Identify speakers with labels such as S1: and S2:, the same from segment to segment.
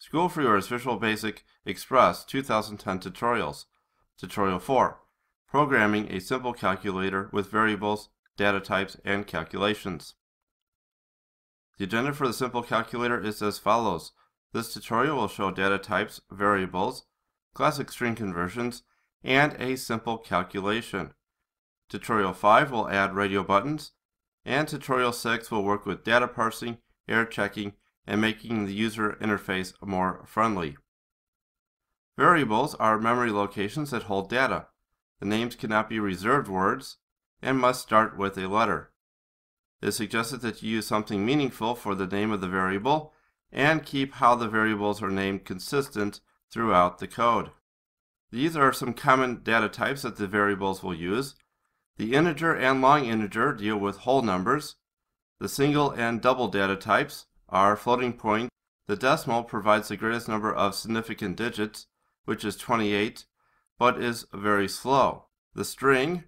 S1: School for Yours Visual Basic Express 2010 Tutorials. Tutorial 4. Programming a simple calculator with variables, data types, and calculations. The agenda for the simple calculator is as follows. This tutorial will show data types, variables, classic string conversions, and a simple calculation. Tutorial 5 will add radio buttons, and Tutorial 6 will work with data parsing, error checking, and making the user interface more friendly. Variables are memory locations that hold data. The names cannot be reserved words and must start with a letter. It is suggested that you use something meaningful for the name of the variable and keep how the variables are named consistent throughout the code. These are some common data types that the variables will use. The integer and long integer deal with whole numbers. The single and double data types are floating point. The decimal provides the greatest number of significant digits, which is 28, but is very slow. The string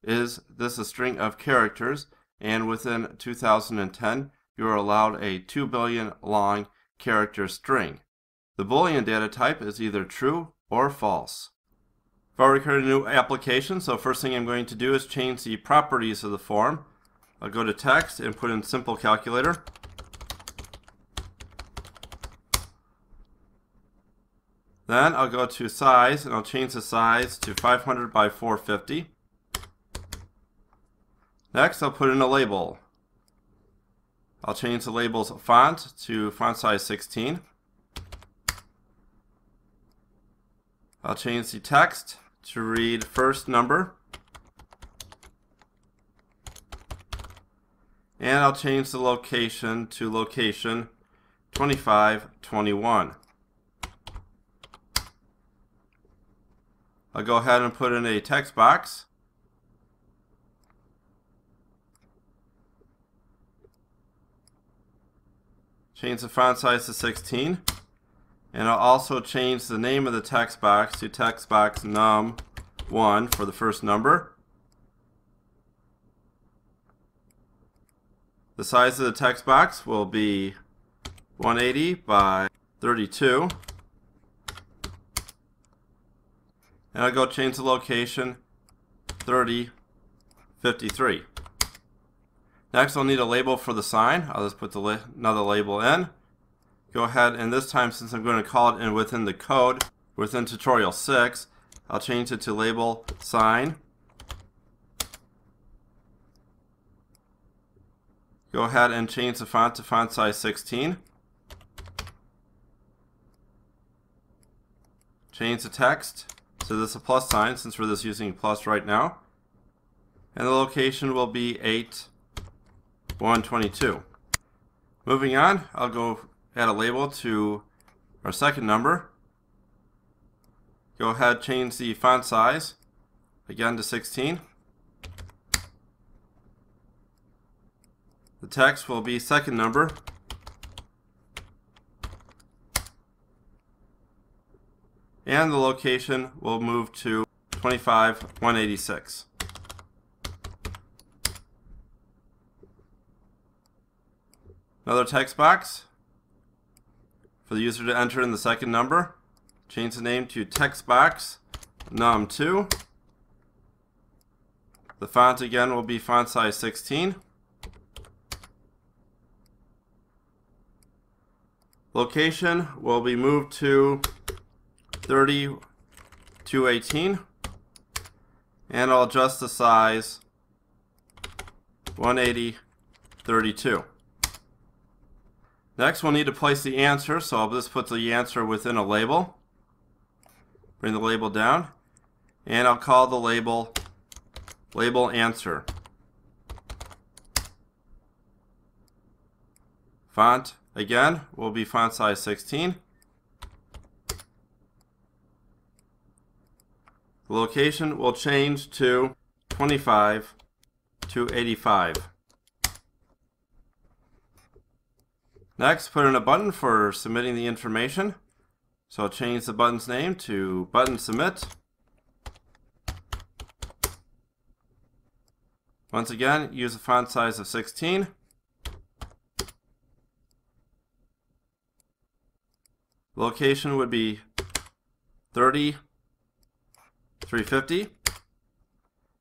S1: is a string of characters, and within 2010 you are allowed a 2 billion long character string. The Boolean data type is either true or false. I've already created a new application, so first thing I'm going to do is change the properties of the form. I'll go to text and put in simple calculator. Then I'll go to size and I'll change the size to 500 by 450. Next I'll put in a label. I'll change the label's font to font size 16. I'll change the text to read first number. And I'll change the location to location 2521. I'll go ahead and put in a text box. Change the font size to 16. And I'll also change the name of the text box to text box num1 for the first number. The size of the text box will be 180 by 32. And I'll go change the location 3053. Next I'll need a label for the sign. I'll just put another label in. Go ahead and this time, since I'm going to call it in within the code, within tutorial 6, I'll change it to label sign. Go ahead and change the font to font size 16. Change the text to this a plus sign, since we're just using plus right now. And the location will be 8122. Moving on, I'll go add a label to our second number. Go ahead, change the font size again to 16. The text will be second number. And the location will move to 25186. Another text box for the user to enter in the second number. Change the name to text box num2. The font again will be font size 16. Location will be moved to 3218, and I'll adjust the size 180/32. Next we'll need to place the answer, so I'll just put the answer within a label. Bring the label down, and I'll call the label answer. Font again will be font size 16. The location will change to 25 to 85. Next, put in a button for submitting the information. So I'll change the button's name to button submit. Once again, use a font size of 16. Location would be 30,350,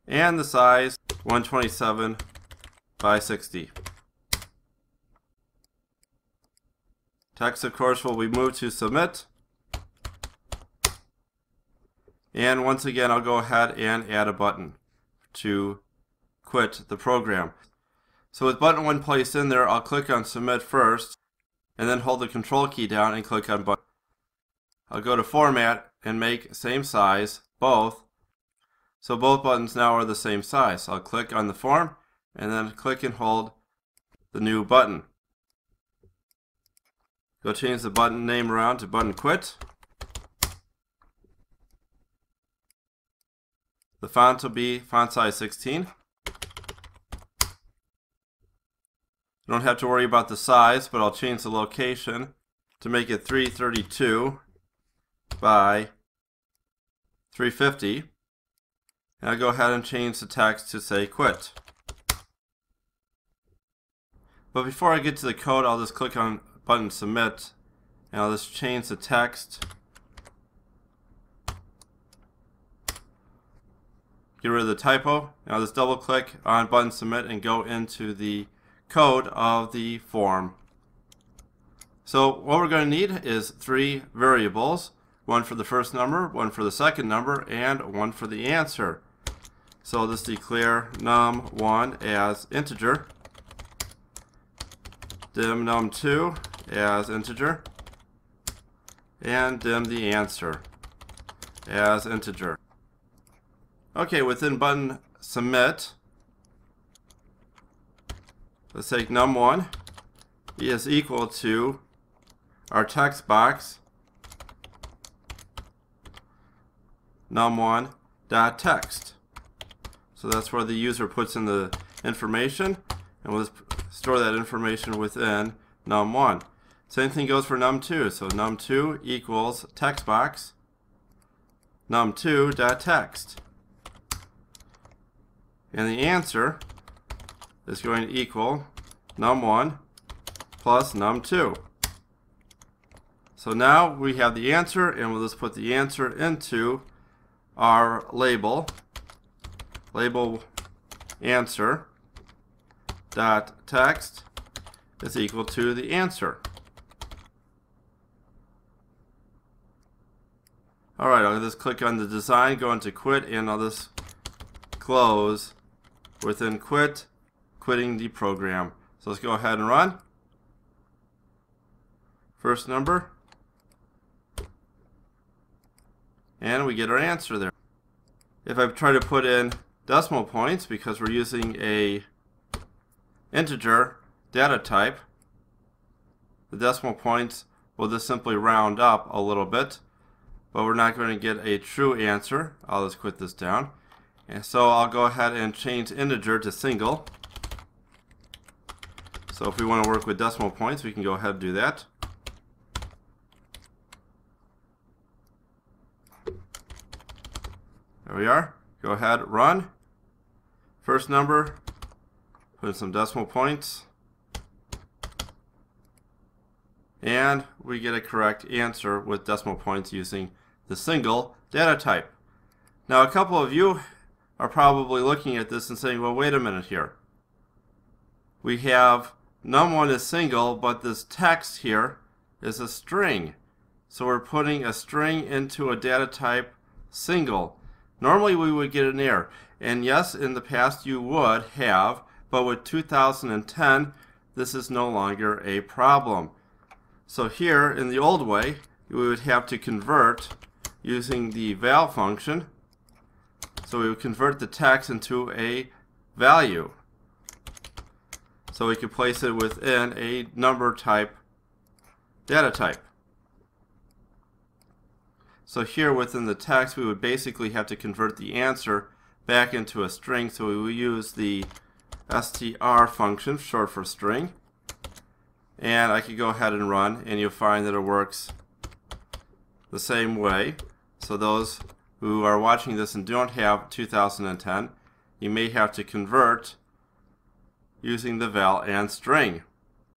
S1: and the size 127 by 60. Text, of course, will be moved to submit. And once again, I'll go ahead and add a button to quit the program. So with button 1 placed in there, I'll click on submit first, and then hold the control key down and click on button. I'll go to format and make same size, both. So both buttons now are the same size. So I'll click on the form and then click and hold the new button. Go change the button name around to button quit. The font will be font size 16. You don't have to worry about the size, but I'll change the location to make it 332 by 350. And I'll go ahead and change the text to say quit. But before I get to the code, I'll just click on button submit, and I'll just change the text. Get rid of the typo, and I'll just double click on button submit and go into the code of the form. So what we're going to need is 3 variables, one for the first number, one for the second number, and one for the answer. So I'll just declare num1 as integer, dim num2 as integer, and dim the answer as integer. Okay, within button submit, let's take num1 is equal to our text box num1.text. So that's where the user puts in the information, and we'll just store that information within num1. Same thing goes for num2. So num2 equals text box num2.text. And the answer is going to equal num1 plus num2. So now we have the answer, and we'll just put the answer into our label answer dot text is equal to the answer. Alright, I'll just click on the design, go into quit, and I'll just close within quit, quitting the program. So let's go ahead and run. First number, and we get our answer there. If I try to put in decimal points, because we're using a integer data type, the decimal points will just simply round up a little bit, but we're not going to get a true answer. I'll just quit this down. And so I'll go ahead and change integer to single. So if we want to work with decimal points, we can go ahead and do that. There we are. Go ahead, run. First number, put in some decimal points, and we get a correct answer with decimal points using the single data type. Now a couple of you are probably looking at this and saying, well, wait a minute here. We have num1 is single, but this text here is a string. So we're putting a string into a data type single. Normally we would get an error. And yes, in the past you would have, but with 2010, this is no longer a problem. So here, in the old way, we would have to convert using the val function. So we would convert the text into a value. So we could place it within a number type data type. So here within the text, we would basically have to convert the answer back into a string. So we will use the str function, short for string. And I could go ahead and run, and you'll find that it works the same way. So those who are watching this and don't have 2010, you may have to convert using the val and string.